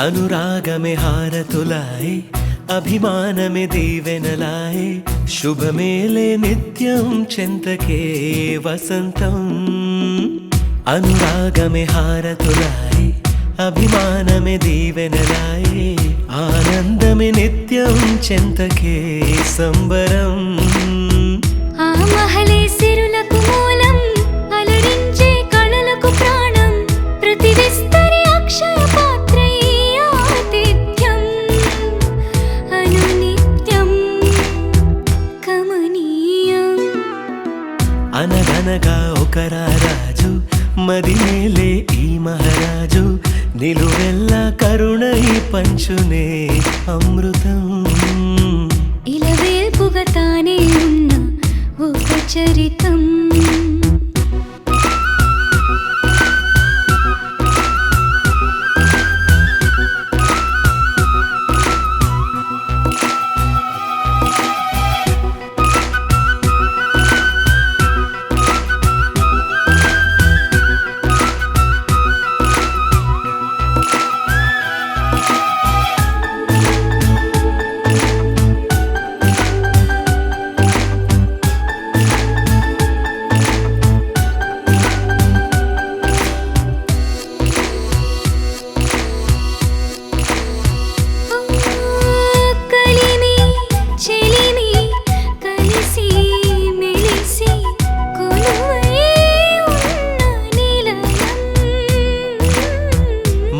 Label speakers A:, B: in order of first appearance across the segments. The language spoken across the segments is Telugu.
A: अनुरागमे हारतुलाये अभिमानमे दीवेनलाये शुभमेले नित्यं चिन्तके वसन्तम् अनुरागमे हारतुलाये अभिमानमे दीवेनलाये आनन्दमे नित्यं चिन्तके संबरम्
B: आ महले सिरुलकु मूलं अलरिंचे कळलकु प्राणं प्रति विस्तरि अक्षय पात्रे आतिथ्यम् अनुनित्यं कमनीयम्
A: అనగనగా ఒక రాజు మదినేలే ఈ మహారాజు నిలువెల్లా కరుణై పంచునే అమృతం
B: ఇలవేల్పుగా తానే ఉన్న ఒక చరితం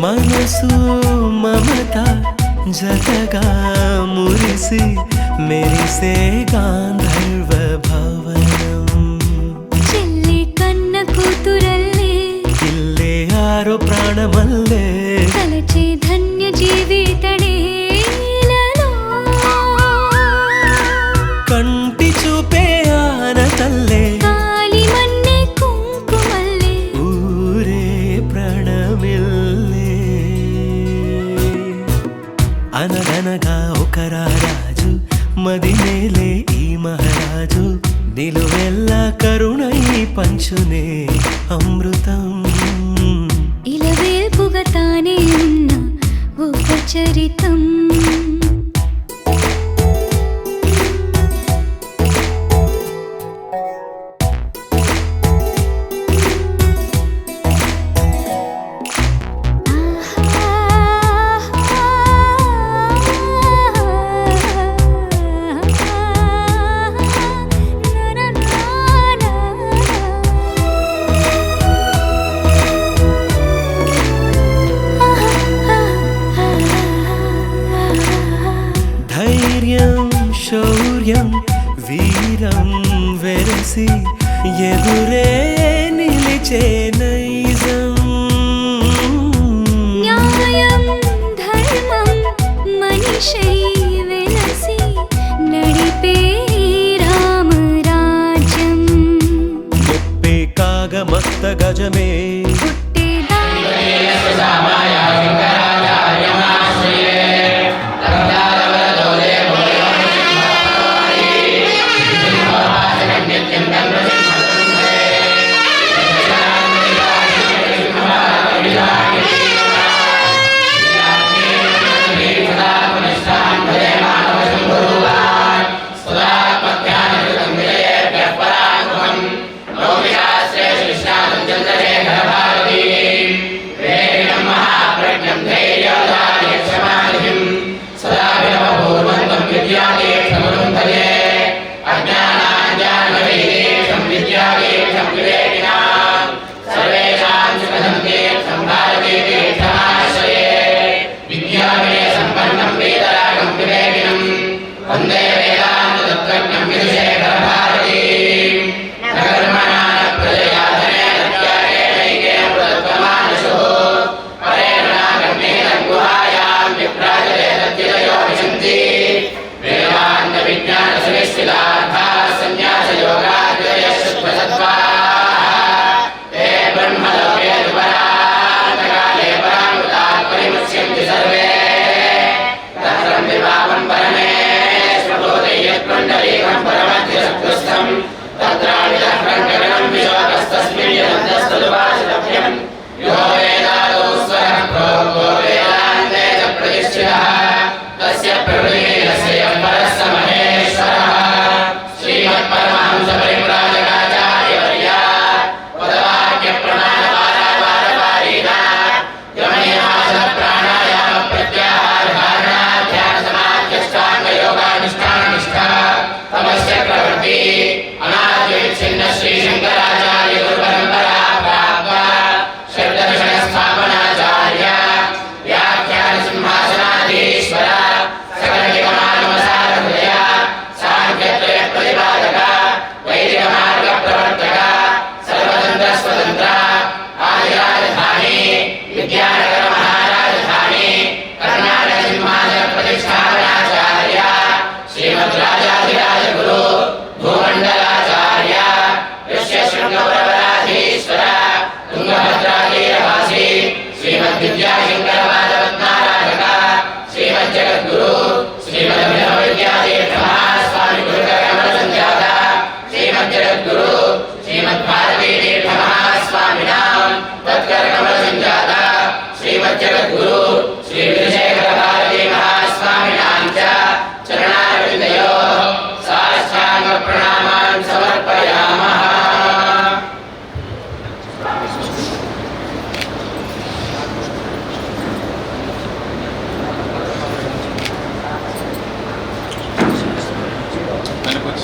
A: మనసు మమత జతగా మురిసి మెరిసే గాంధర్వ భవనం
B: చెల్లి కన్న కూతురల్లే
A: ఇల్లే ఆరో ప్రాణమల్లే
B: తలచే ధన్య జీవితడే
A: కంటి చూపే ఆన తల్లే
B: కాలి మన్నే కుంకుమల్లే
A: ఊరే ప్రణమిల్లే అనగనగా ఒక రాజు మదినేలే ఈ మహారాజు నిలువెల్లా కరుణై పంచునే అమృతం
B: ఇలవేల్పుగా తానే ఉన్న ఒక చరితం
A: ధైర్యం శౌర్యం వీరం వెరసి ఎదురే నిలిచే నైజం
B: న్యాయం ధర్మం మనిషై వెలసి నడిపే రామరాజ్యం
A: ముప్పే కాగ మత్త గజమే
C: Chन्द्रशेखर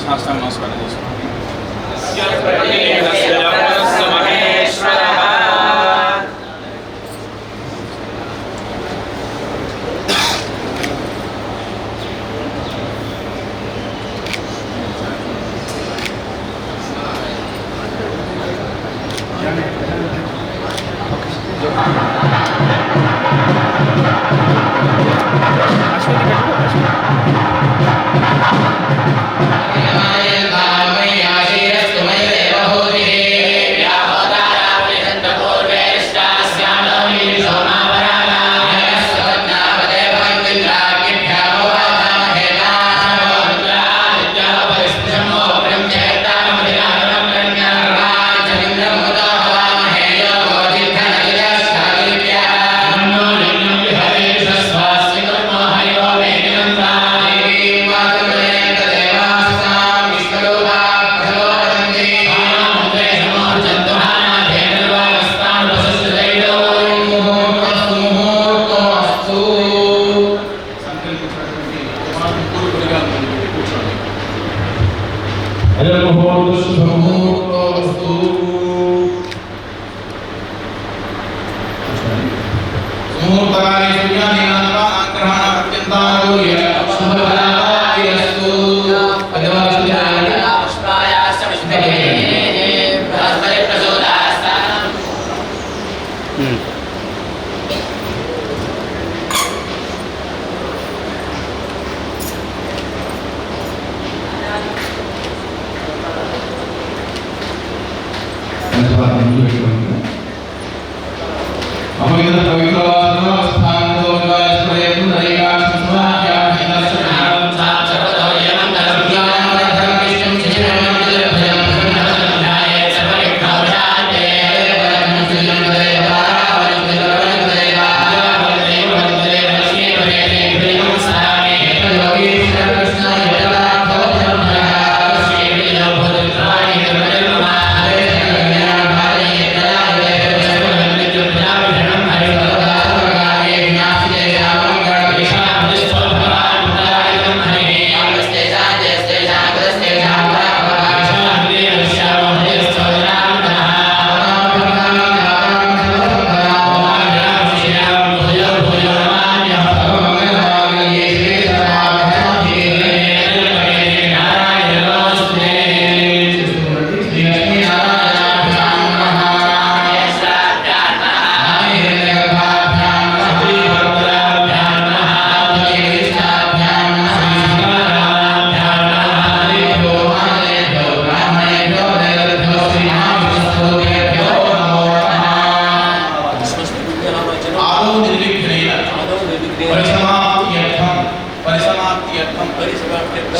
C: సాష్టాంగ నమస్కారం చేసుకోండి.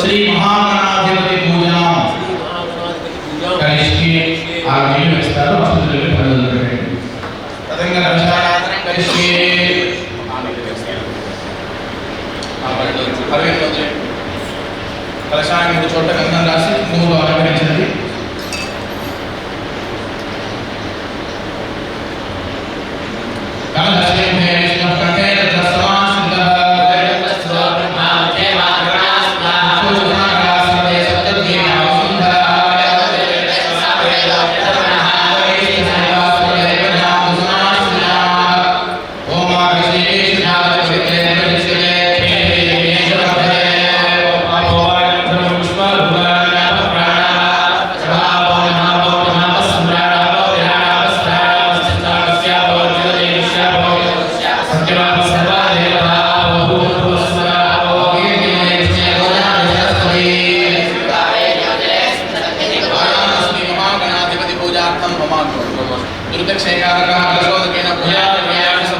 D: श्री महागणाधिपति पूजा करिष्ये आगे विस्तार वस्तुले पडलरे तदंग नमस्कारार्थं करिष्ये कलशाన్ని మూడు చోట్ల గంధం రాసి మూడు అలంకరించండి. दुर्दक्षेकारः प्रचोदकेन भूयात्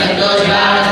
C: संतोष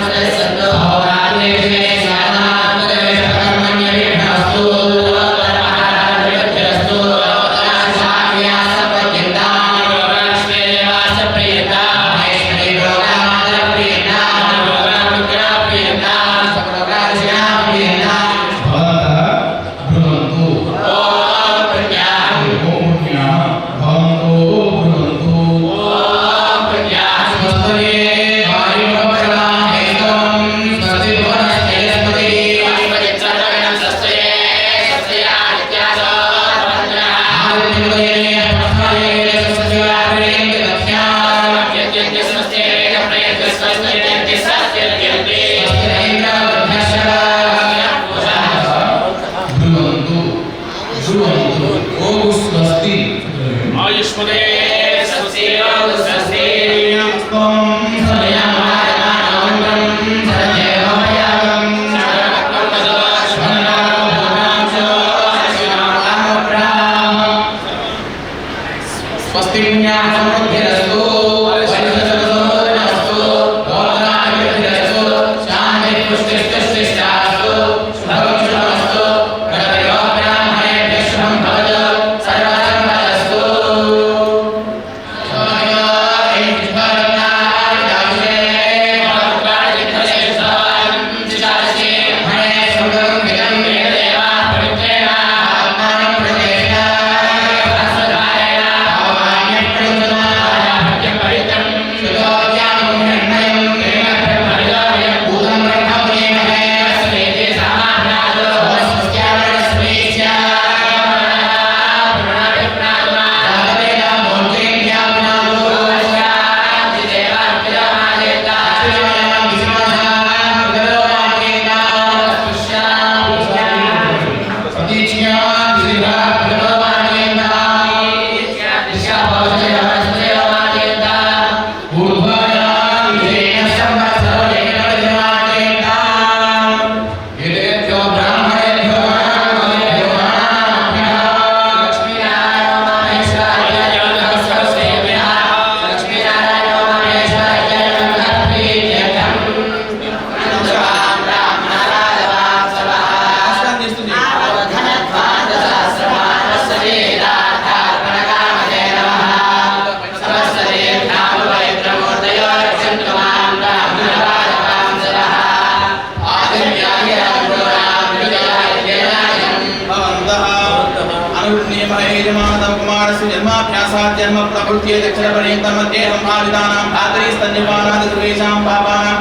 D: जन्म प्रवृत्ति दक्षिण पर्यन्तं मध्ये संभावितानां धात्री स्तन्यपानादि सर्वेषां पापानां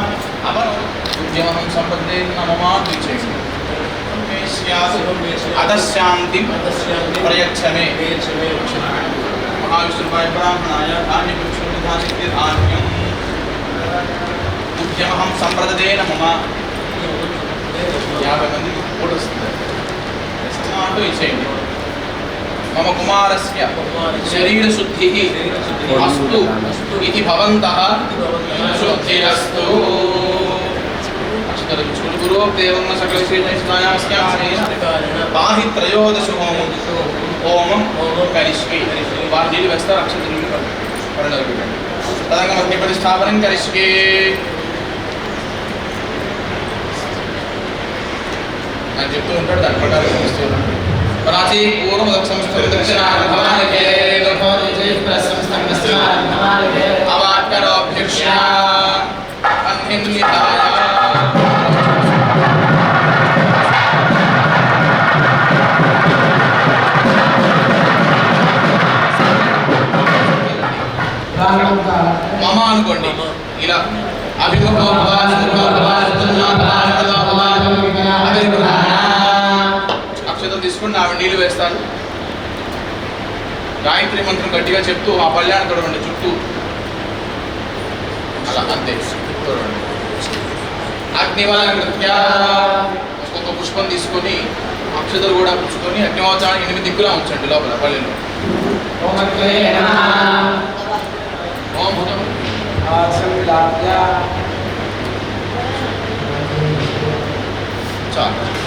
D: अपनोद्यमहं सम्पदे नमः द्विचेषु अधशान्तिं प्रयच्छमे महाविष्णुवाय ब्राह्मणाय धान्यपुष्पनिधासिद्धिर्धान्यम् उद्यमहं सम्प्रददे नमः 50 మంది ఓటొస్తుంది అంటూ ఇచ్చేయండి మమ కుమారస్య శరీర శుద్ధిః అస్తు ఇది భవంతః శుద్ధిరస్తు అక్షతరుచులు గురోక్తేవం సకల శ్రీనైష్ణాయాస్యామేన పాహి త్రయోదశ హోమం కరిష్యే వారు నీళ్ళు వేస్తారు అక్షతరులు పడలు పెట్టండి తదంగ మధ్య ప్రతిష్టాపనం కరిష్యే అని చెప్తూ ఉంటాడు దాని ప్రకారం చేస్తూ ఉన్నాడు प्राची पूर्व संस्थान दक्षिण भगवान के संस्थान अवाकरो भिक्षा अन्हिन्विताय मम అనుకోండి ఇలా అభిముఖో తీసుకుని ఆవిడ నీళ్ళు వేస్తారు గాయత్రి మంత్రం గట్టిగా చెప్తూ ఆ పళ్ళ్యాన్ని తొడవండి చుట్టూ అలా అంతే తొడవండి అగ్నివాల నృత్య ఒక్కొక్క పుష్పం తీసుకొని అక్షతలు కూడా పుచ్చుకొని అగ్నివాచాన్ని 8 దిక్కులా ఉంచండి లోపల పల్లెలో చాలు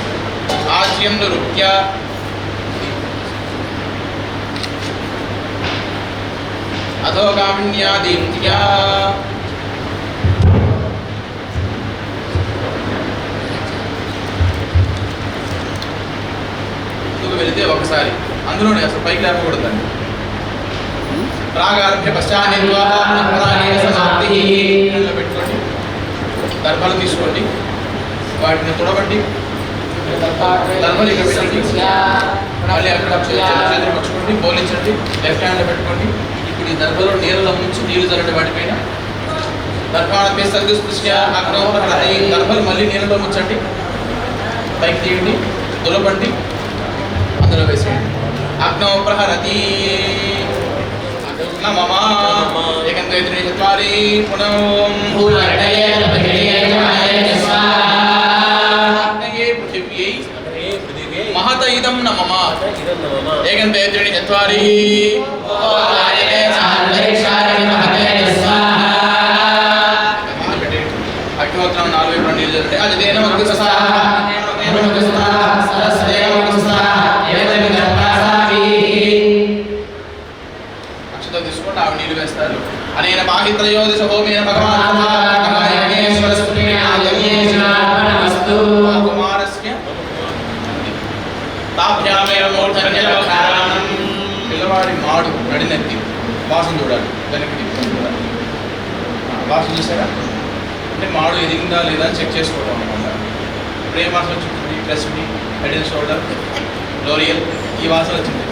D: आज्यं नृत्य अधोगामिन्यादीत्या వెళితే ఒకసారి అందులోనే అసలు పైకి లేపకూడదండి రాగార్భ్య పశ్చాత్తి పెట్టుకోండి దర్భాలు తీసుకోండి వాటిని తొడబండి ధర్మలింగ పెట్టండి మళ్ళీ అక్కడ చేతులు పట్టుకోండి బోలించండి లెఫ్ట్ హ్యాండ్లో పెట్టుకోండి ఇప్పుడు ఈ దర్భలో నీళ్ళలో ముంచి నీళ్లు చల్లండి వాటిపైన దర్భాలపై సర్గస్పృశ్య అగ్నోపహరతి దర్భలు మళ్ళీ నీళ్ళలో ముంచండి పైకి తీయండి దులపండి అందులో వేసేయండి అగ్నోపహరతి నమః ఏకంతో ఇతని చత్వారి పునః महत इदं नमः एकंते त्रीणि चत्वारि अग्निहोत्रं 4 వైపున నీళ్ళు చల్లండి అజదేన అక్షతలు తీసుకుంటే ఆవిడ నీళ్ళు వేస్తారు అనేన బాహిత్రయోదశ హోమేన భగవాన్ పిల్లవాడి మాడు నడినెత్తి వాసన చూడాలి వెనక్కి తిప్పుకొని చూడాలి వాసన చూసారా అంటే మాడు ఎదిగిందా లేదా అని చెక్ చేసుకోవడం అనమాట ఇప్పుడు ఏ వాసన వచ్చింది ప్రెస్మి హెడ్ అండ్ షోల్డర్ లోరియల్ ఈ వాసన వచ్చింది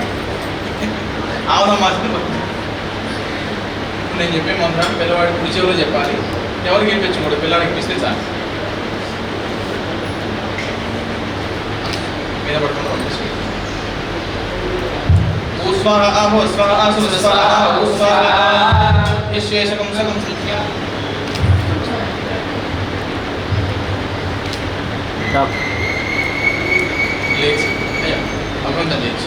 D: ఆవరం వాసన వచ్చింది ఇప్పుడు నేను చెప్పే మంత్రాన్ని పిల్లవాడి కుడి చెవిలో చెప్పాలి ఎవరికి ఇప్పించకూడదు పిల్లవాడికి ఇప్పిస్తే చాలు మీద పడుకుంటూ పంపిస్తుంది स्वाहा हो स्वाहा सुर स्वाहा हो स्वाहा विशेषकं सकं सृज्य लेट्स या अपन लेट्स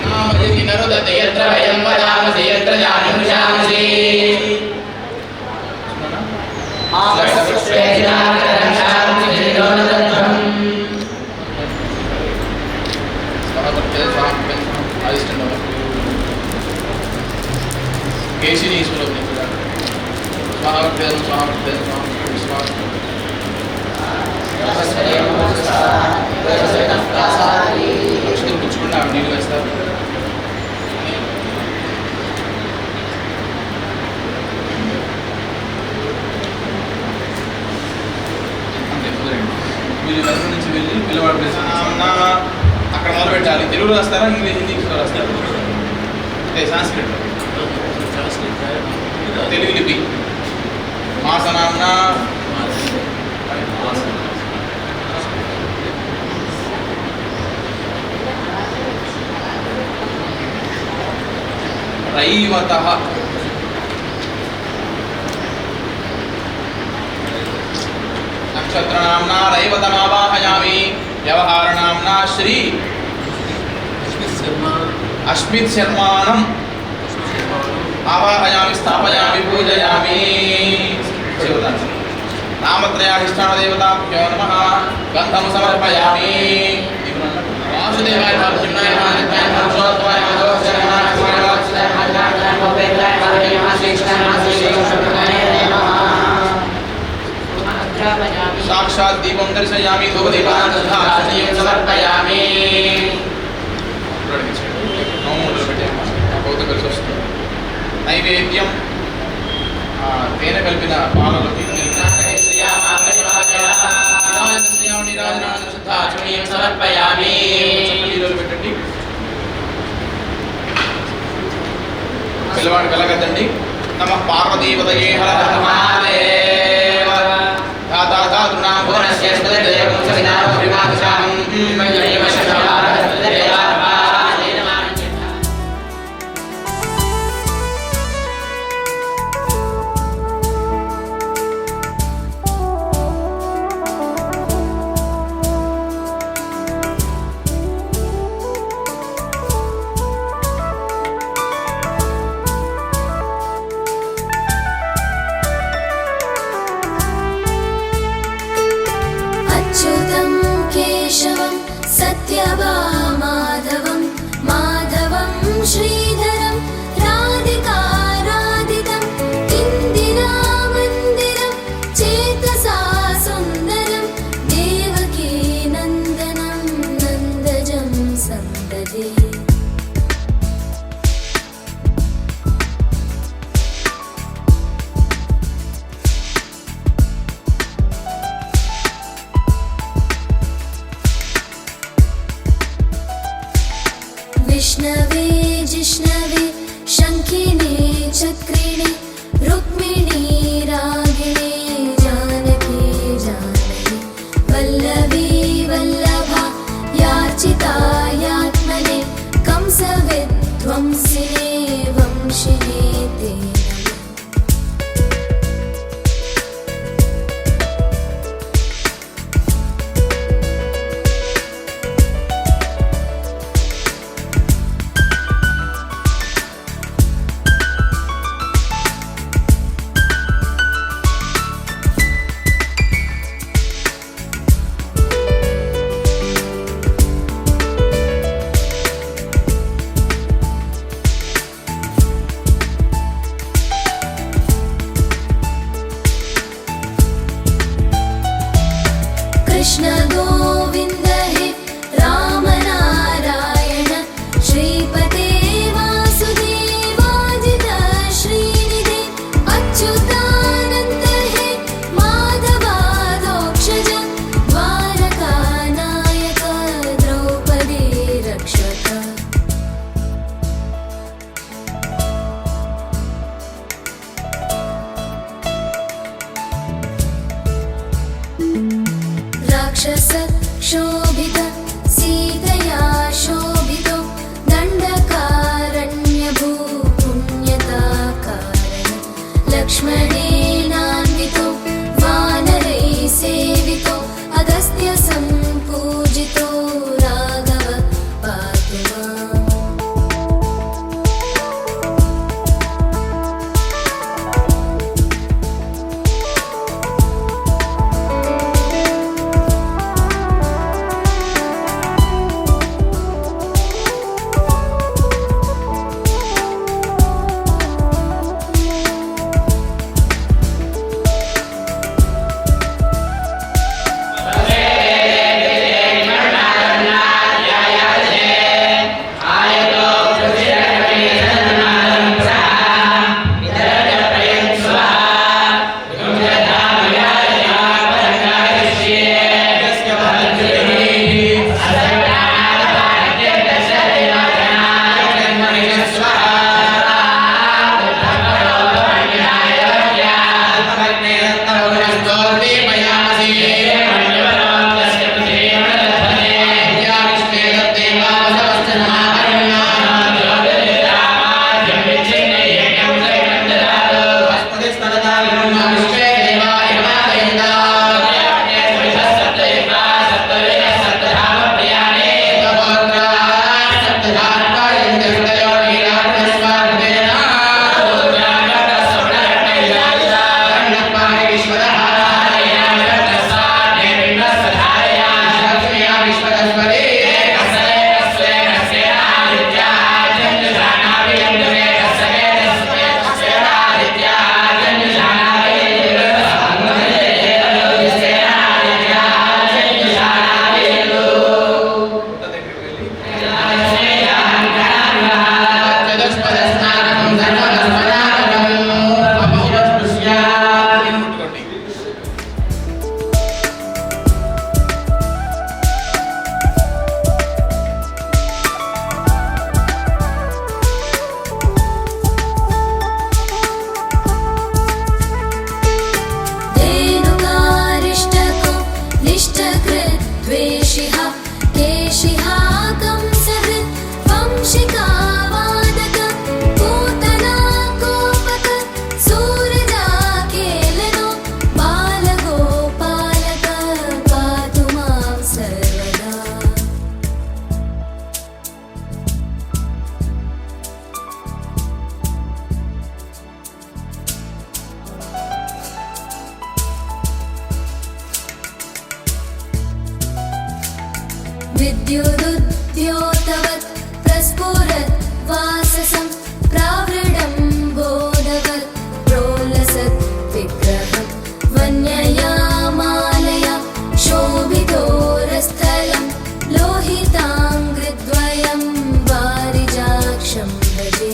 D: नाम यदि नरोदते यत्र वयं वदामि यत्र जानुषामि केशरी ईश्वर स्वाहावर्तेन स्वाहावर्तेन अक्षतలు పుచ్చుకుంటే ఆవిడ నీళ్ళు వేస్తారు వీళ్ళు వెనక నుంచి వెళ్ళి పిల్లవాడు అక్కడ మొదలు పెట్టాలి తెలుగులో రాస్తారా ఇంగ్లీష్ హిందీలో రాస్తారా సాంస్క్రిట్ తెలుగు లిపి మాసనాన్న రైవతః నక్షత్రనామ్నా రైవతమావాహయామి వ్యవహారనామ్నా శ్రీ అస్మిత్ శర్మాణం ఆవాహయామి స్థాపయామి పూజయామి. నామత్రయాధిష్టానదేవతాభ్యో నమః గంధం సమర్పయామి. వాసుదేవాయ నమః కృష్ణాయ నమః నిత్యాయ నమః పురుషోత్తమాయ నమః దోషాయ నమః సాక్షాత్ దీపం దర్శయామి ధూపదీపానందం సమర్పయామి. కలిసి వస్తుంది. నైవేద్యం తేనె కలిపిన పాలలోకి పెట్టండి. పిల్లవాడు కలగద్దండి. నమ పార్వతీపతయే హర హర మహాదేవ
B: श्रीधरं राधिकाराधितं इन्दिरामन्दिरं चेतसा सुन्दरं देवकी नन्दनं नन्दजं सन्दधे. विष्णवे जिष्णवे शङ्खिने चक्रिणे रुक्मिणी रागिणे जानकी जानकी वल्लभी वल्लभा याचितायात्मने कंसविध्वंसिने वंशिने ते नमः. कृष्ण गोविन्द हे राम नारायण श्रीपते वासुदेवाजित श्रीनिधे अच्युतानन्द हे माधवादोक्षज द्वारकानायक द्रौपदी रक्षक. राक्षस शोभित सीतया शोभितो दण्डकारण्यभू पुण्यताकारण लक्ष्मणेनान्वितो वानरैः सेवितो अगस्त्य सम्पूजितो राघव पातु माम्. विद्युदुद्योतवत् प्रस्फुरत् वाससं प्रावृढं बोधवत् प्रोलसत् विग्रहं वन्यया मालया शोभितोरस्थलं लोहिताङ्घ्रिद्वयं वारिजाक्षं भजे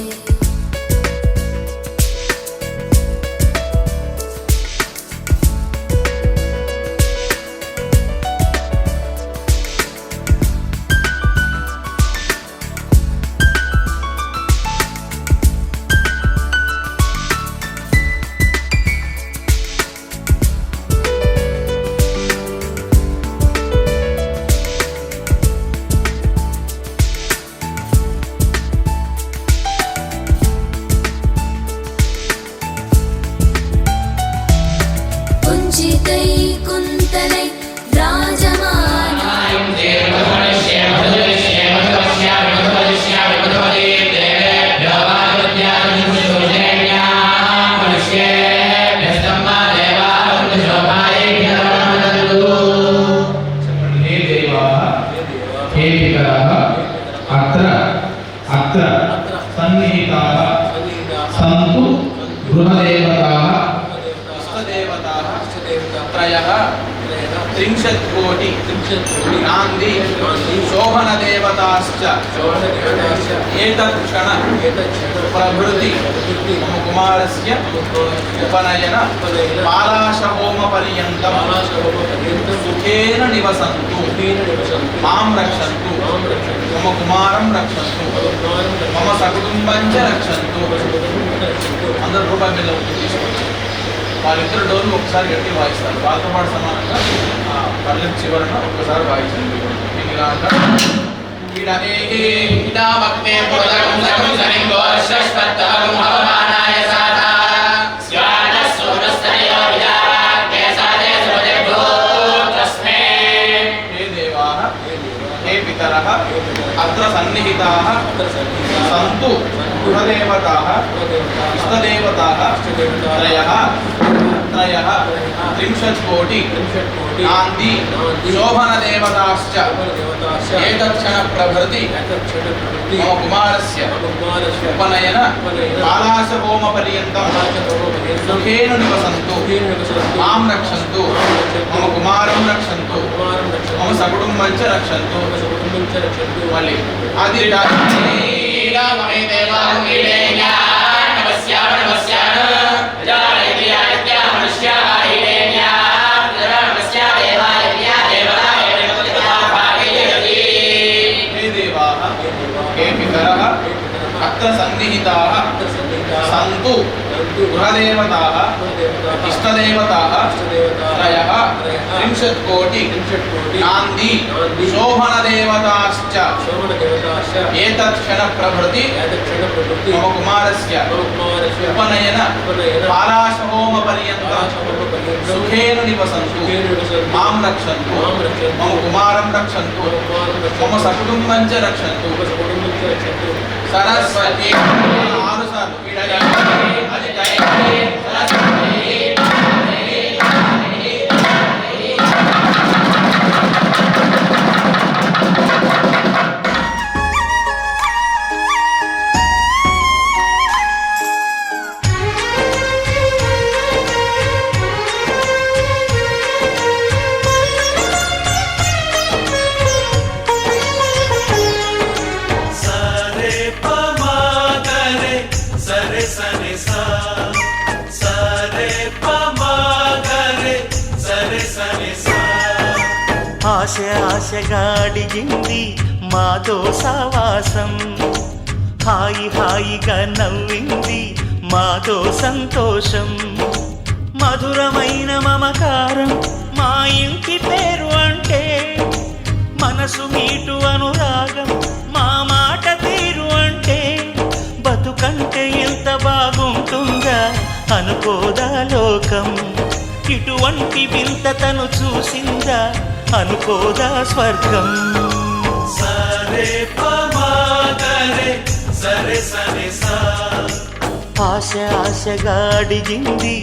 B: कुञ्चितै कुन्तलै विराजमाना
C: अत्र सन्निहिताः सन्तु गृहदेवताः
D: त्रयः त्रिंशत्कोटि नान्दी शोभनदेवताश्च एतत्क्षण प्रभृति मम कुमारस्य उपनयन पालाशहोमपर्यन्तं सुखेन निवसन्तु मां रक्षन्तु मम कुमारं रक्षन्तु मम सकुटुम्बं च रक्षन्तु అందరూ రూపాయి మీద తీసుకుంటారు వాళ్ళిద్దరు డోర్లు ఒకసారి గట్టి వాయిస్తారు వాళ్ళతో పాటు సమానంగా పల్లెం చివరన ఒక్కసారి వాయించండి మీకు ఇలా అంటారు హే దేవాః హే పితరః అత్ర సన్నిహితాః సంతు గృహదేవతాః ఇష్టదేవతాः त्रयः त्रिंशत्कोटि नान्दी शोभनदेवताश्च एतत्क्षण प्रभृति मम कुमारस्य उपनयन पालाशहोमपर्यन्तं सुखेन निवसन्तु मां रक्षन्तु मम कुमारं रक्षन्तु मम सकुटुम्बं च रक्षन्तु मल्लि आदि अत्र सन्निहिताः सन्तु गृहदेवताः इष्टदेवताः त्रयः त्रिंशत्कोटि नान्दी शोभनदेवताश्च एतत्क्षण प्रभृति मम कुमारस्य उपनयन पालाशहोमपर्यन्तं सुखेन निवसन्तु मां रक्षन्तु मम कुमारं रक्षन्तु मम सकुटुम्बं च रक्षन्तु सरस्वती आरु सार्लु
A: ఆశగా అడిగింది మాతో సావాసం హాయిగా నవ్వింది మాతో సంతోషం మధురమైన మమకారం మా ఇంటి పేరు అంటే మనసు మీటు అనురాగం మా మాట తీరు అంటే బతుకంటే ఎంత బాగుంటుందా అనుకోదా లోకం ఇటువంటి వింత తను చూసిందా అనుకోదా స్వర్గం సరే పమాగరే సరే సరే సా ఆశగా అడిగింది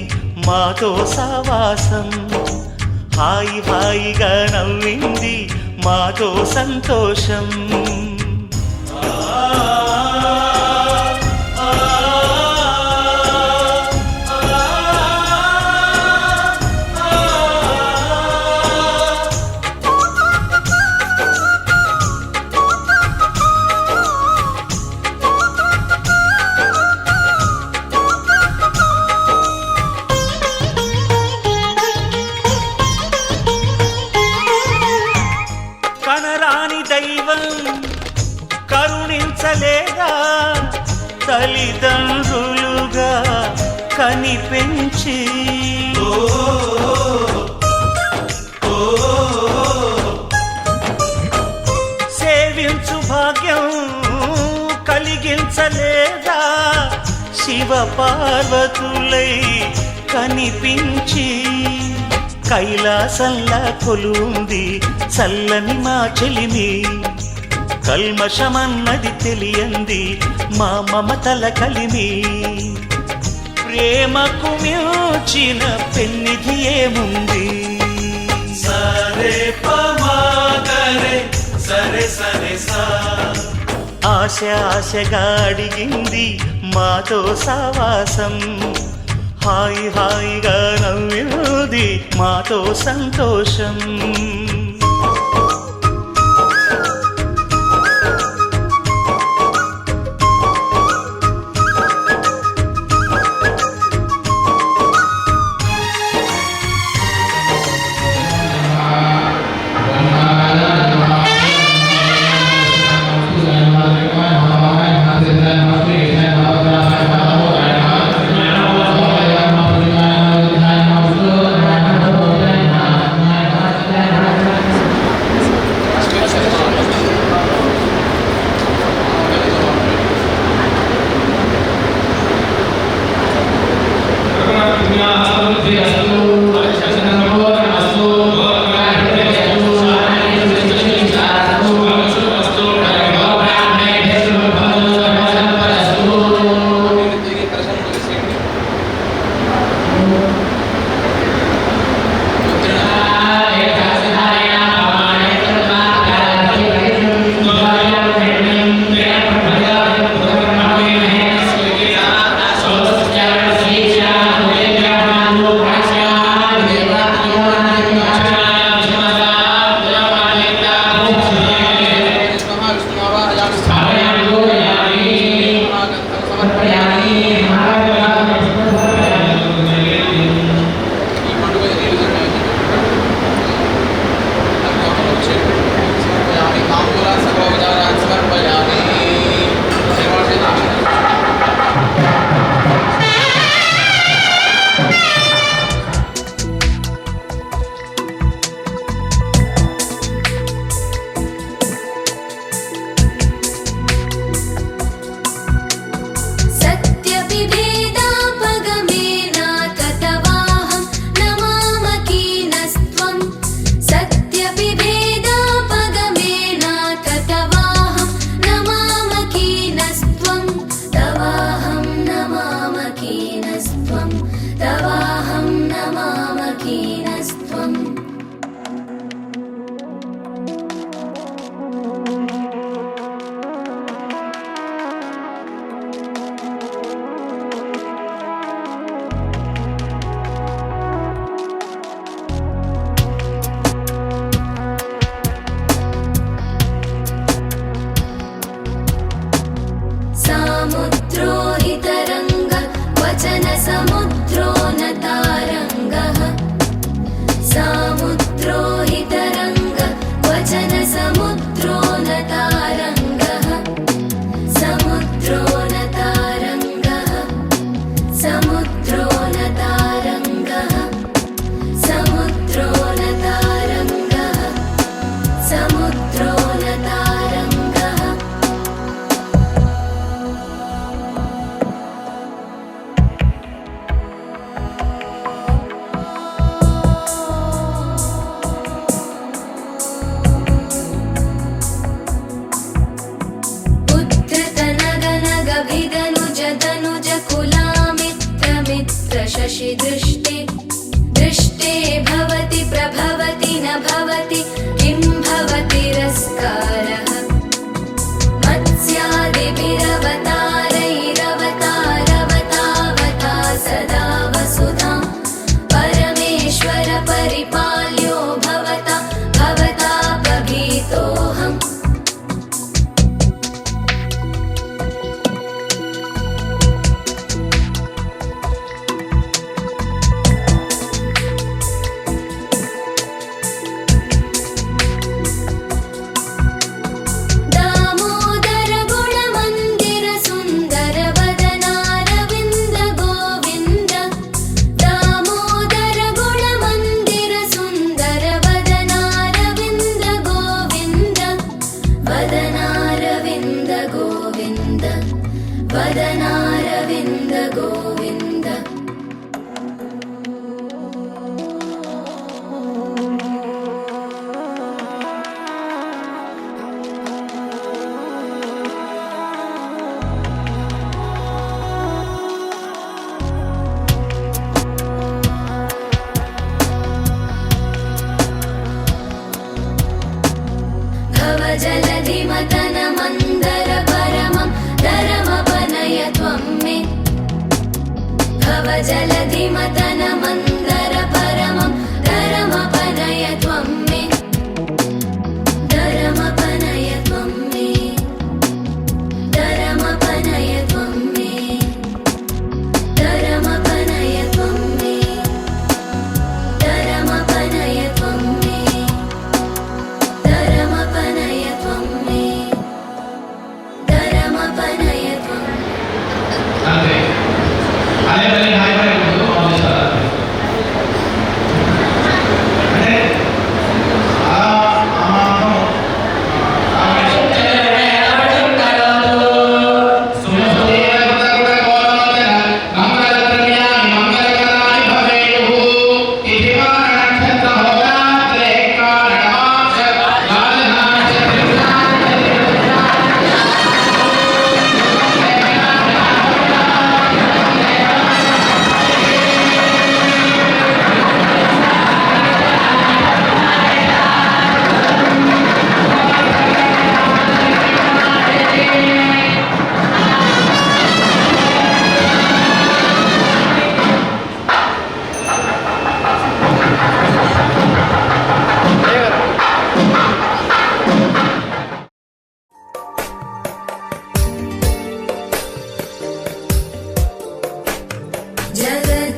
A: మాతో సావాసం హాయిగా నవ్వింది మాతో సంతోషం. కనరాని దైవం కరుణించలేదా, తల్లిదండ్రులుగా కనిపెంచి సేవించు భాగ్యం కలిగించలేదా, శివ పార్వతులై కనిపించి కైలాసంలా కొలుంది చల్లని మా చెలిమి. కల్మషమన్నది తెలియంది మా మమతల కలిమి. ప్రేమకు మించిన పెన్నిధి ఏముంది. సరే పమాగరే సరే సరే సా ఆశ ఆశగా అడిగింది మాతో సావాసం. హాయి హాయిగా నవ్వింది మాతో సంతోషం.
B: शशि दृष्टे दृष्टे भवति प्रभवति न भवति किं भवति ऋषिकेशोऽप्यलङ्कारः मत्स्यादिभिरवतारैरवतारवतावता सदा वसुधां परमेश्वर परिपाल्यो भवता भवतापभीतोऽहम् दामोदर गुणमन्दिर सुन्दर वदनारविन्द गोविन्द दामोदर गुणमन्दिर सुन्दर वदनारविन्द गोविन्द वदनारविन्द गोविन्द वदनारविन्द गोविन्द भवजलधिमतन मन्दर परमं धरमपनय त्वं मे भवजलधिमतन मन्दर परमं धरमपनय त्वं मे धरमपनय त्वं मे धरमपनय त्वं मे धरमपनय त्वं मे धरमपनय त्वं मे धरमपनय त्वं मे धरमपनय त्वं
C: అంతే అదే పని హాయిపడకూడదు ఆలోచిస్తారు అంటే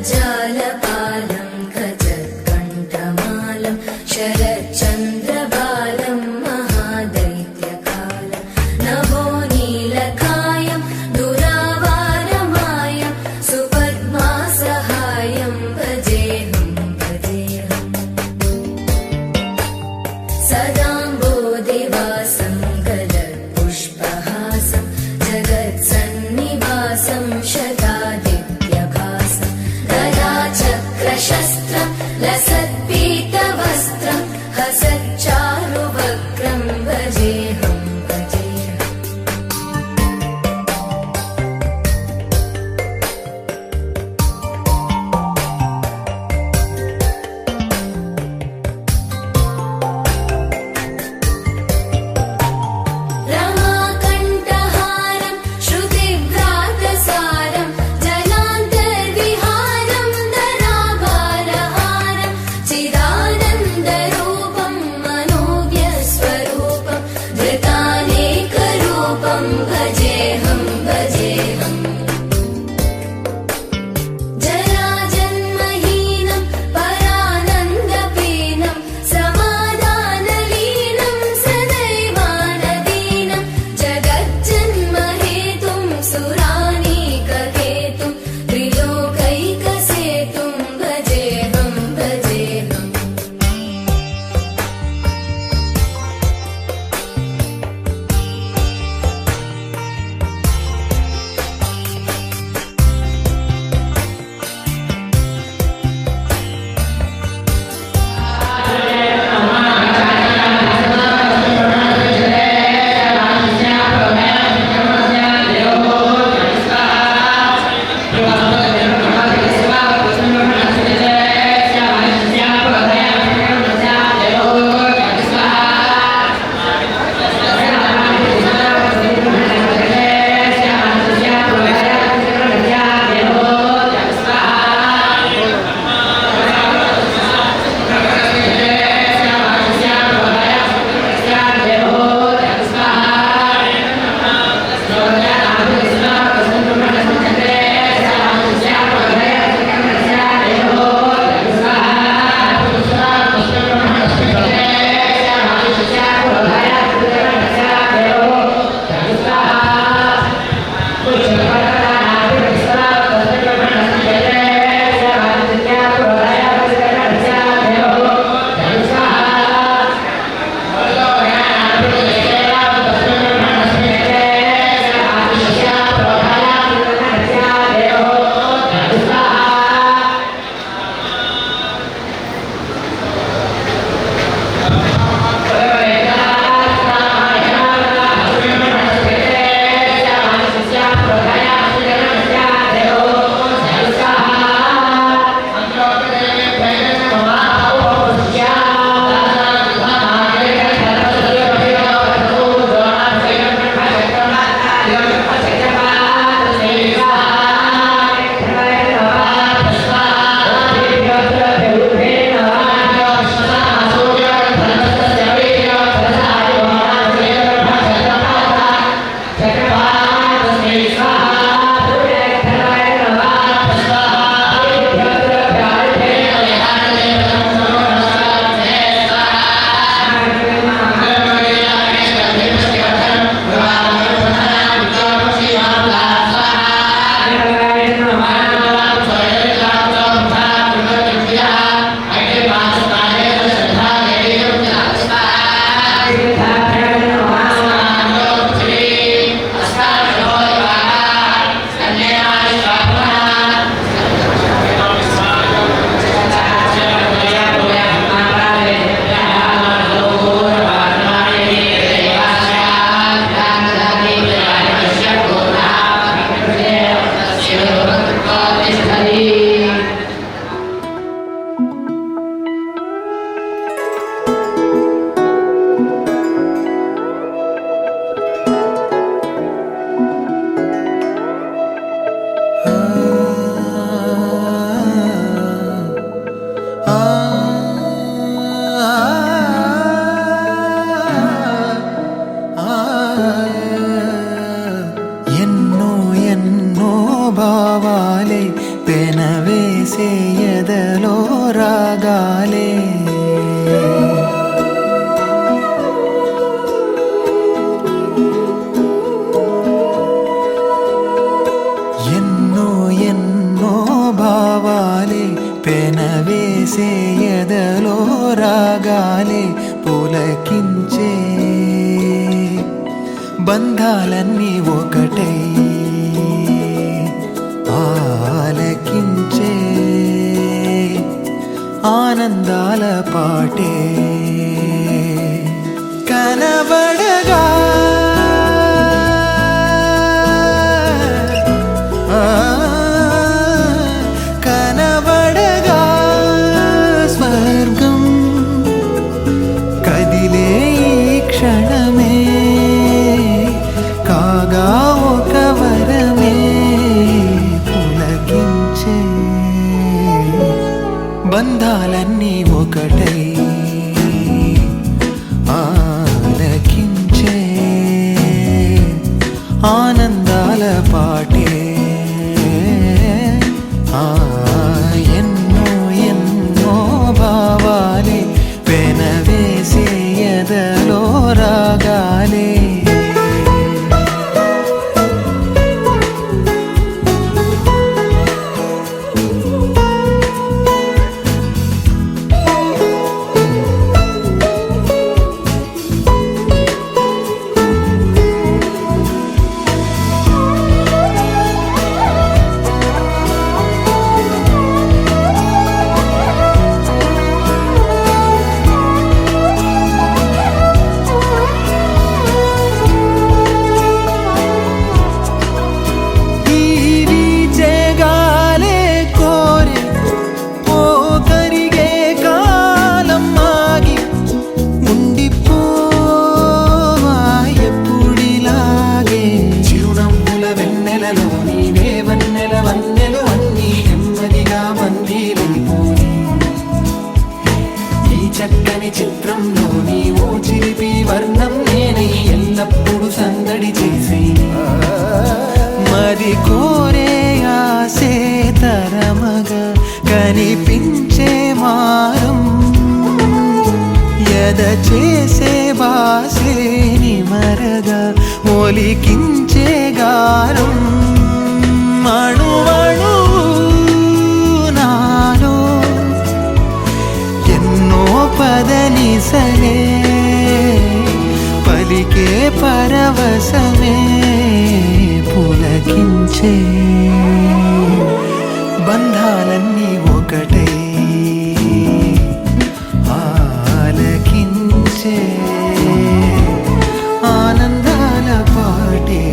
B: जगज्जालपालं खचत्कण्ठमालं शरच्चन्द्रबालं महादैत्यकालं नभो नीलकायं दुरावारमायं सुपद्मासहायं भजेऽहं भजेऽहम् सदाम्बोधिवासं गलत्पुष्पहासं जगत्सन्निवासं शतादित्यभासं गदाचक्रशस्त्रं लसत्पीतवस्त्रं हसच्चारुवक्त्रं भजेऽहं भजेऽहम् रमाकण्ठहारं श्रुतिभ्रातसारं जलान्तर्विहारं धराभारहारं
E: ఎదలో రాగాలే ఎన్నో ఎన్నో భావాలే పెనవేసే ఎదలో రాగాలే పులకించే బంధాలన్నీ ఒకటై ఆలకించే ఆనందాల పాటే కనబడగా కనబడగా స్వర్గం కదిలే ఈ క్షణమే కాగా ఒక వరమే పులకించే బంధాలన్నీ ఒకటై ఆలకించే ఆనందాల పాటే ఎన్నో ఎన్నో భావాలే పెనవేసే ఎదలో రాగాలే చక్కని చిత్రంలోని ఓ చిలిపి వర్ణం నేనై ఎల్లప్పుడు సందడి చేసి మరి కోరే ఆసే తరమగా కనిపించే మారం ఎద చేసే బాసే నిమరగా ఒలికించే గారం అణువణు నాలో ఎన్నో పదనిసలే పలికే పరవశమే పులకించే బంధాలన్నీ ఒకటై ఆలకించే ఆనందాల పాటే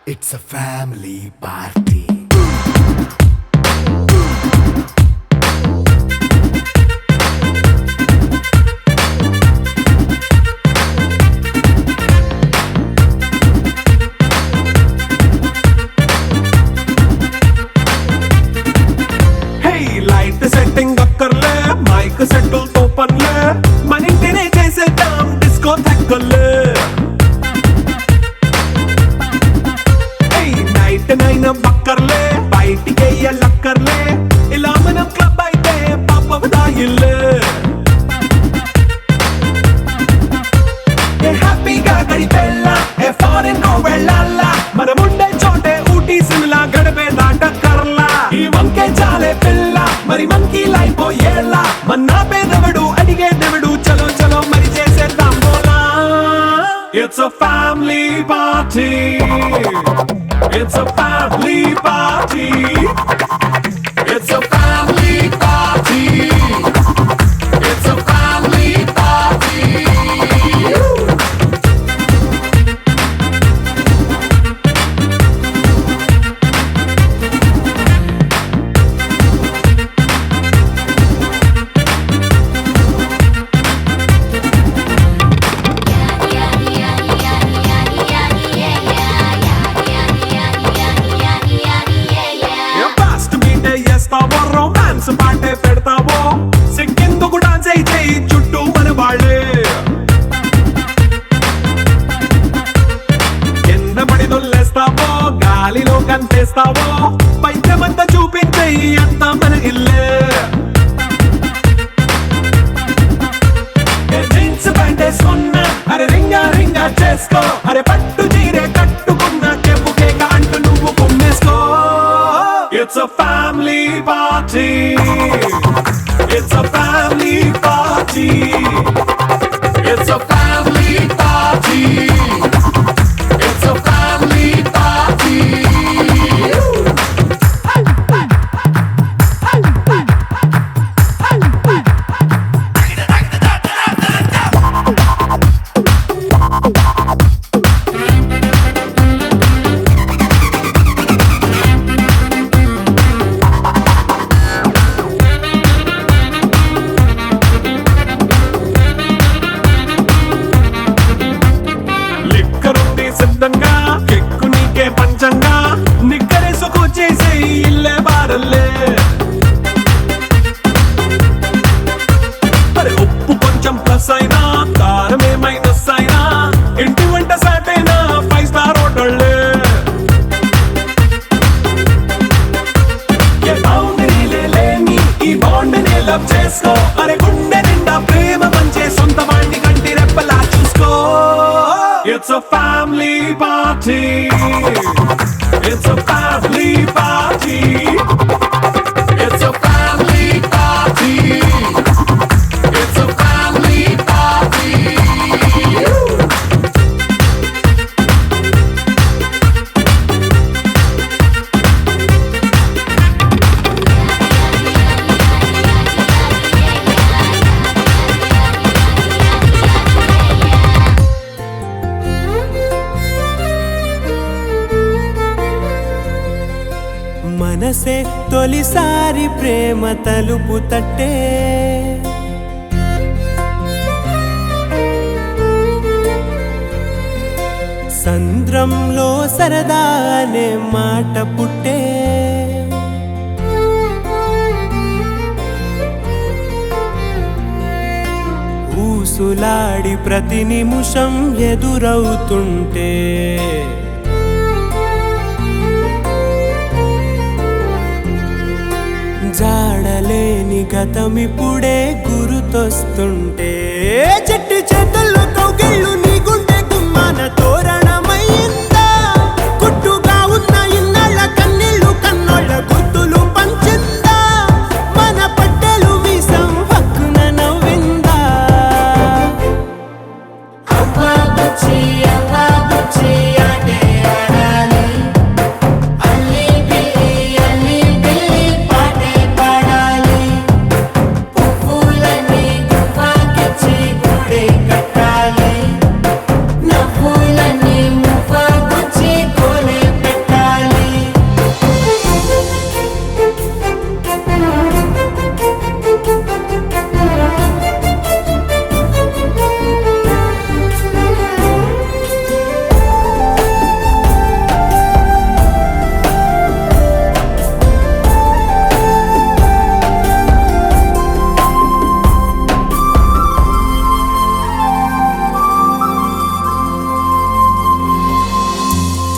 E: It's a family party.
F: Hey, light setting అక్కర్లే మైక్ సెట్టుల్ తో పనిలే మన ఇంటినే చేసేద్దాం డిస్కో థెక్కలే నైన బక్కర్లే బయటికి లక్కర్లే ఇలా మనం క్లబ్ అయితే పాపం దాయిల్లే హ్యాపీగా గడిపెళ్ళా ఏ ఫారెన్ నో వెళ్ళాలా మనం ఉండే చోటే ఊటీ సిమ్లా గడిపే దాట కర్లా ఈ వంకే చాలే పిల్ల మరి మంకీ లైఫ్ ఏళ్ళ మన్నా పేదవడు అడిగేదెవడు చలో చలో మరి చేసేద్దాం బోలా It's a family party. It's a family party. It's a family party. It's a family party. Dance పాటే పెడతావో సిగ్గెందుకు డాన్స్ అయి చేయి చుట్టూ మన వాళ్ళే కింద పడి దొల్లేస్తావో గాలిలో కనిపిస్తావో పైద్యమంతా చూపించేయి అంతా మన ఇల్లే జీన్స్ ప్యాంట్ వేసుకున్నా అరే రింగా రింగా చేసుకో అరే పట్టు చీరే కట్టుకున్నా చెప్పు కేక అంటూ నువ్వు కుమ్మేసుకో It's a family party. It's a family party. It's a family party. It's a family party. లిక్కరుంది సిద్ధంగా కెక్కు నీకే పంచంగా నిక్కరేసుకు చేసే ఇల్లే బారల్లే అరే ఉప్పు కొంచెం ప్లస్ అయినా కారమే మైనస్ అయినా ఇంటి వంట సాటైనా 5 స్టార్ హోటళ్ళే ఏ బౌండరీలే లేని ఈ బాండ్ని లవ్ చేసుకో అరే గుండె నిండా ప్రేమ పంచే సొంత వాణ్ణి కంటి రెప్పలా చూసుకో It's a family party. It's a family party. It's a family party. It's a family party.
A: మనసే తొలిసారి ప్రేమ తలుపు తట్టే సంద్రంలో సరదా అనే మాట పుట్టే ఊసులాడి ప్రతి నిమిషం ఎదురవుతుంటే జాడలేని గతమిప్పుడే గుర్తొస్తుంటే చెట్టు చేతుల్లో కౌగిళ్ళు నీ గుండె గుమ్మాన తోరణమైందా కుట్టుగా ఉన్న ఇన్నాళ్ళ కన్నీళ్ళు కన్నోళ్ళ గుర్తులు పంచిందా మన పట్టెలు మీసం హక్కున నవ్విందా అవ్వా బుచ్చి ఆటే ఆడాలి అల్లి బిల్లి పాటే పాడాలి పువ్వులని గువ్వకిచ్చి గుడి కట్టాలి నవ్వులని మువ్వగుచ్చి కోలే పెట్టాలి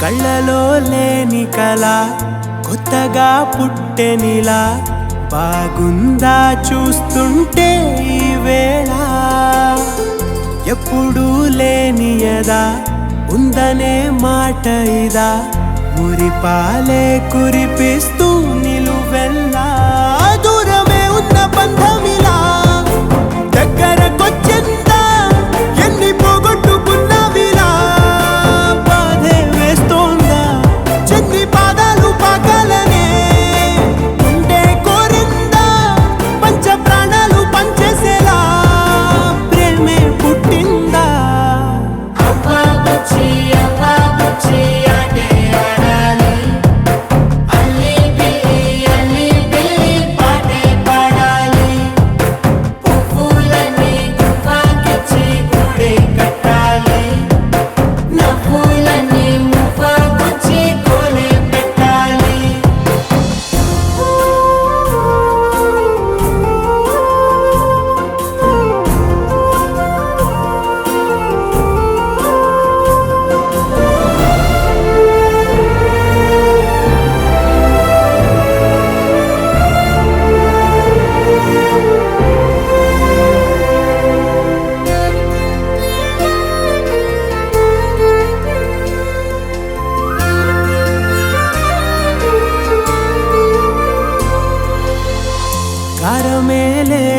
A: కళ్ళలో లేని కళ కొత్తగా పుట్టెనిలా బాగుందా చూస్తుంటే ఈ వేళ ఎప్పుడూ లేని యదా ఉందనే మాట ఇదా మురిపాలే కురిపిస్తూ నిలువెల్లా దూరమే ఉన్న బంధమిలా దగ్గరకొచ్చిందా ఎన్ని పోగొట్టుకున్నవిలా బాధే వేస్తోందా చెన్ని పాదాలు పాకాలనే ఉండే కోరిందా పంచ ప్రాణాలు పంచేసేలా ప్రేమే పుట్టిందా అవ్వా బుచ్చి ఆటే ఆడాలి అల్లి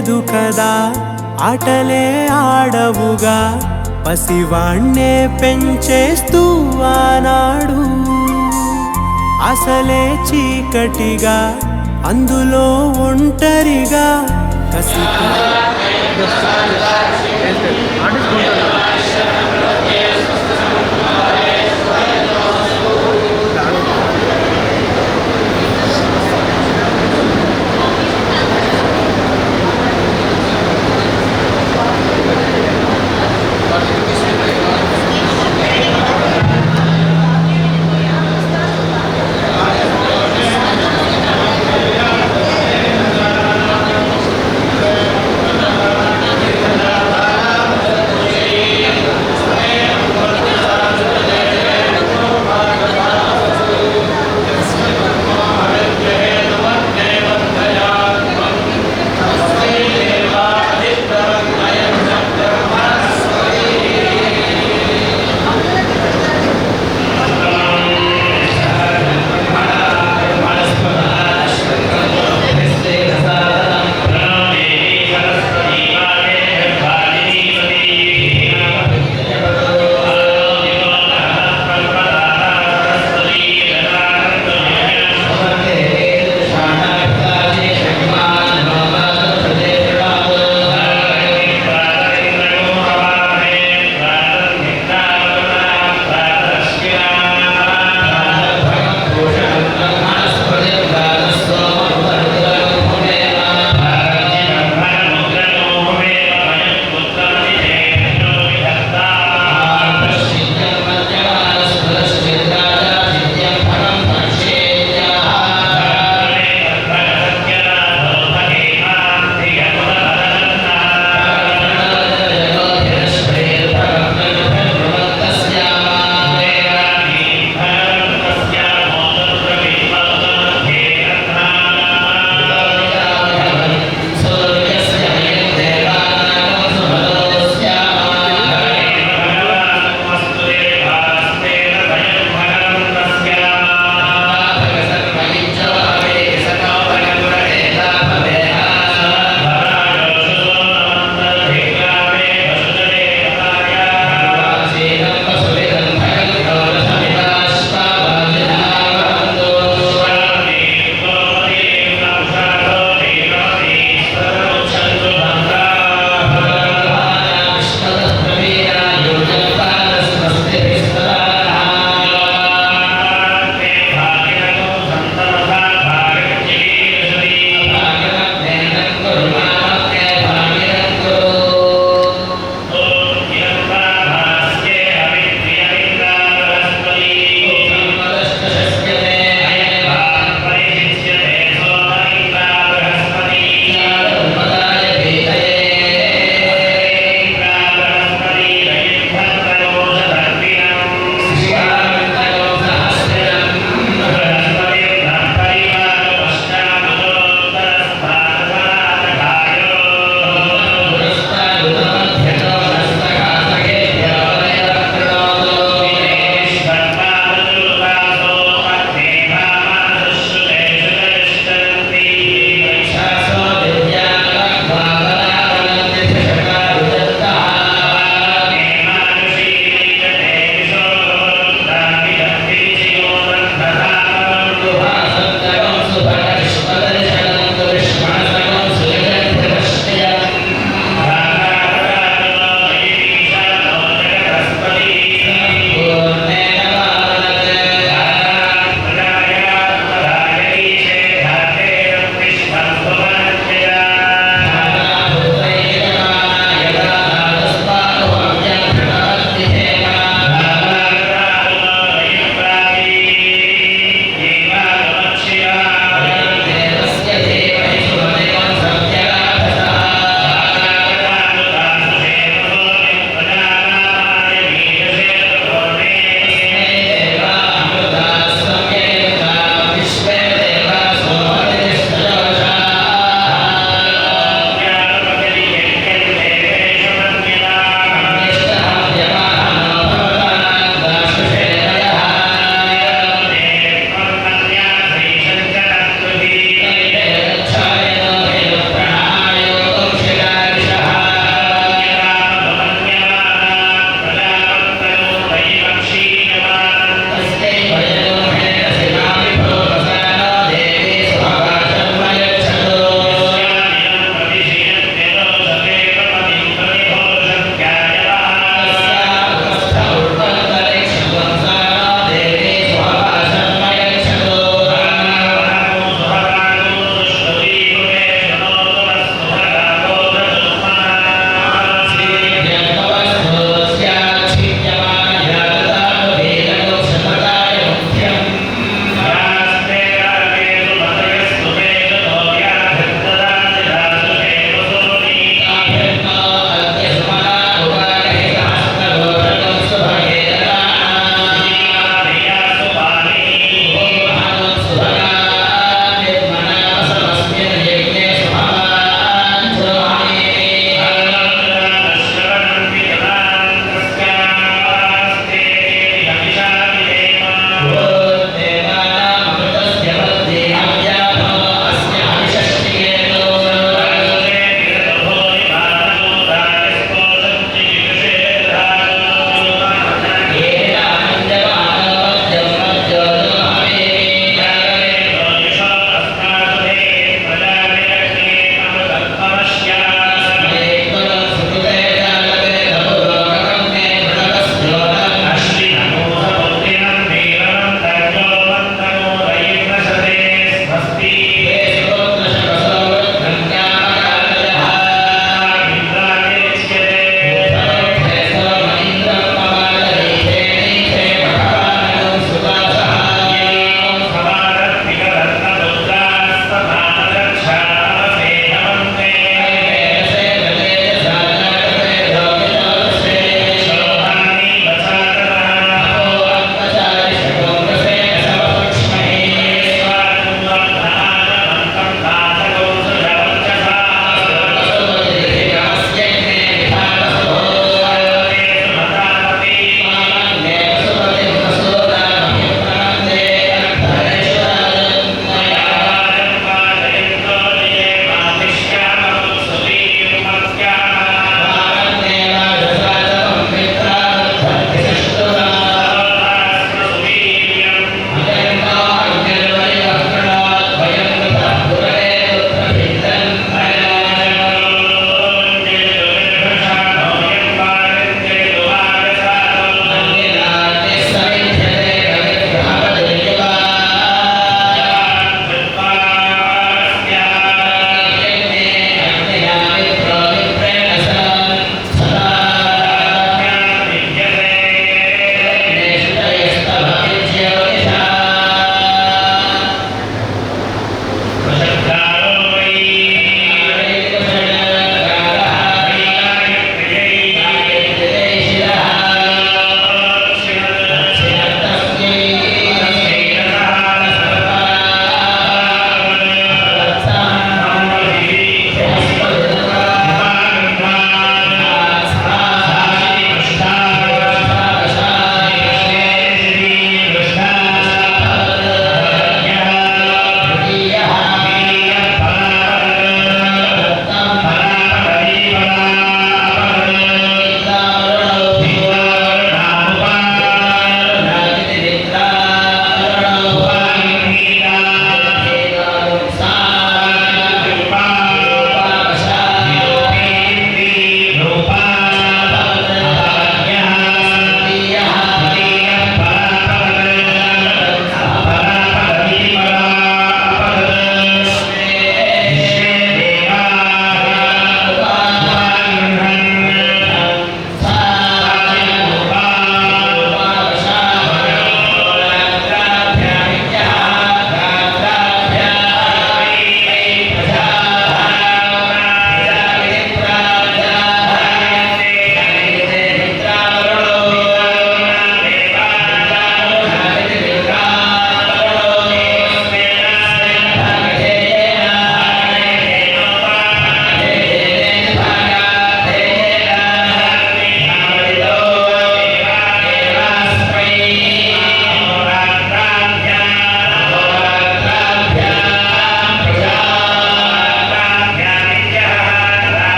A: లేదు కదా ఆటలే ఆడవుగా పసివాణ్ణే పెంచేస్తూ ఆనాడు అసలే చీకటిగా అందులో ఒంటరిగా కసిగా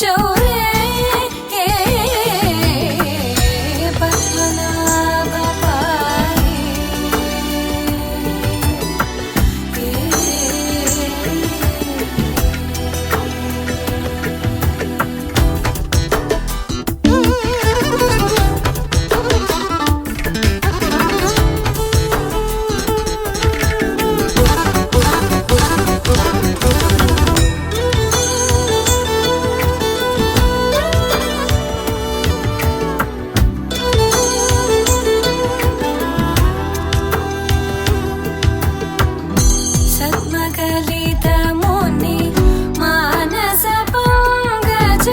B: శౌర్యే పద్మనాభ పాహి సద్మగలితముని మానస పంగజ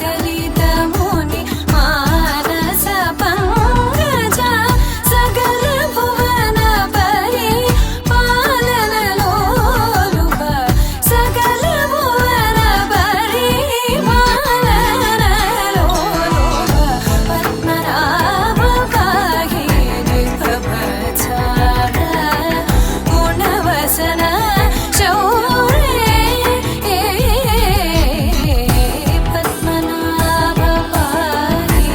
B: సద్మగలితముని మానస పంగజ సకల భువన పరి పాలనలోలుప సకల భువన పరి పాలనలోలుప పద్మనాభ పాహి దివ్యవచార గుణవసన శౌర్యే పద్మనాభ పాహి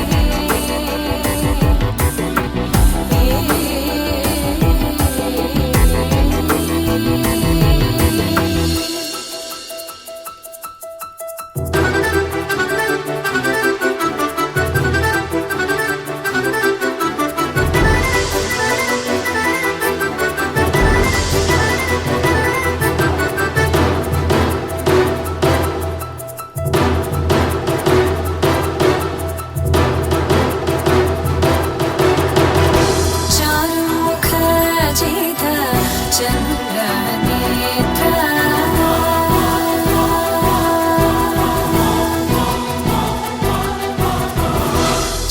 B: చారుముఖ జిత చంద్ర నేత్ర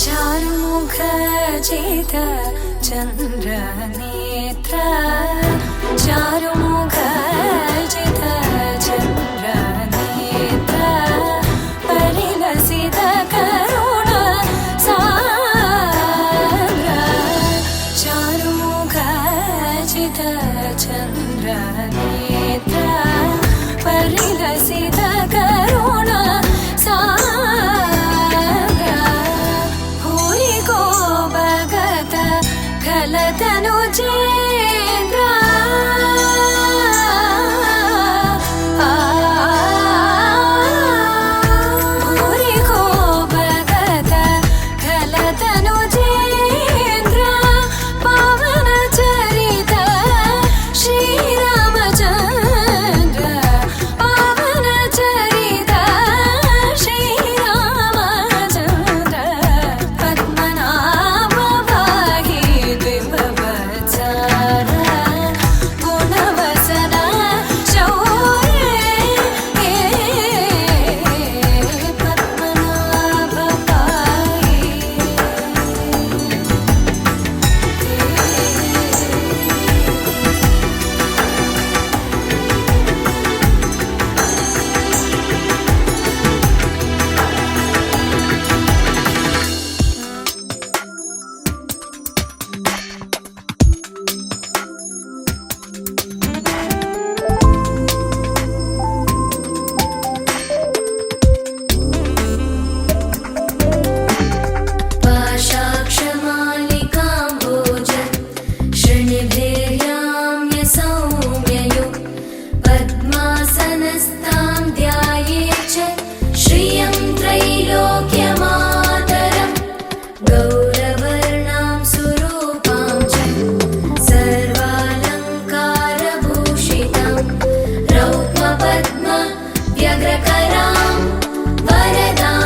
B: చారుముఖ జిత చంద్ర నేత్ర చారుముఖ జిత చంద్ర నేత్ర పరిలసిత కరుణ సాంద్ర చారుముఖ జిత చంద్ర నేత్ర పరిలసిత కరుణ సాంద్ర భూరి కో భగత ఖలతను చేంద్ర భూరి కో భగత ఖలతను చేంద్ర పవన చరిత శ్రీరామచంద్ర పవన చరిత శ్రీరామచంద్ర పద్మనాభ పాహి దివ్యవచార గుణవసన శౌర్యే పద్మనాభ పాహి पाशाक्षमालिकाम्भोज शृणिभिर्याम्य सौम्ययो पद्मासनस्तां ध्यायेत् च श्रियं त्रैलोक्यमातरं गौरवर्णां सुरूपां च सर्वालङ्कारभूषितां रौप्यपद्म व्यग्रकरां वरदां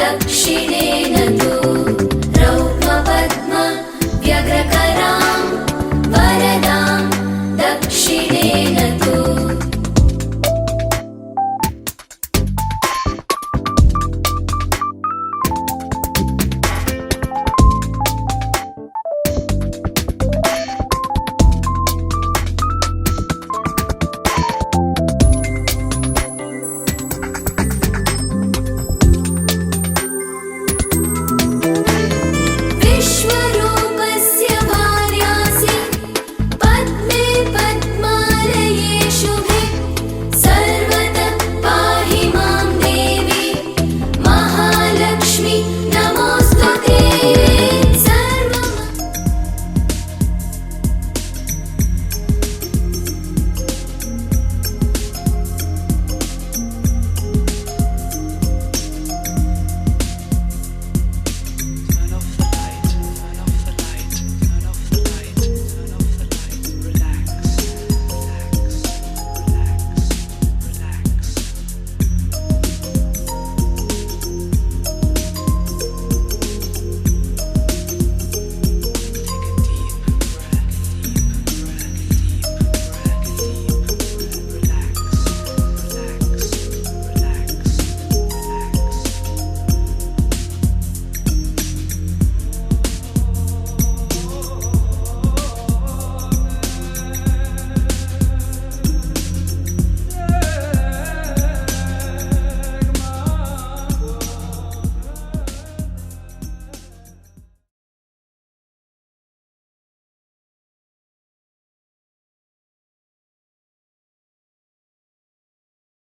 B: दक्षिण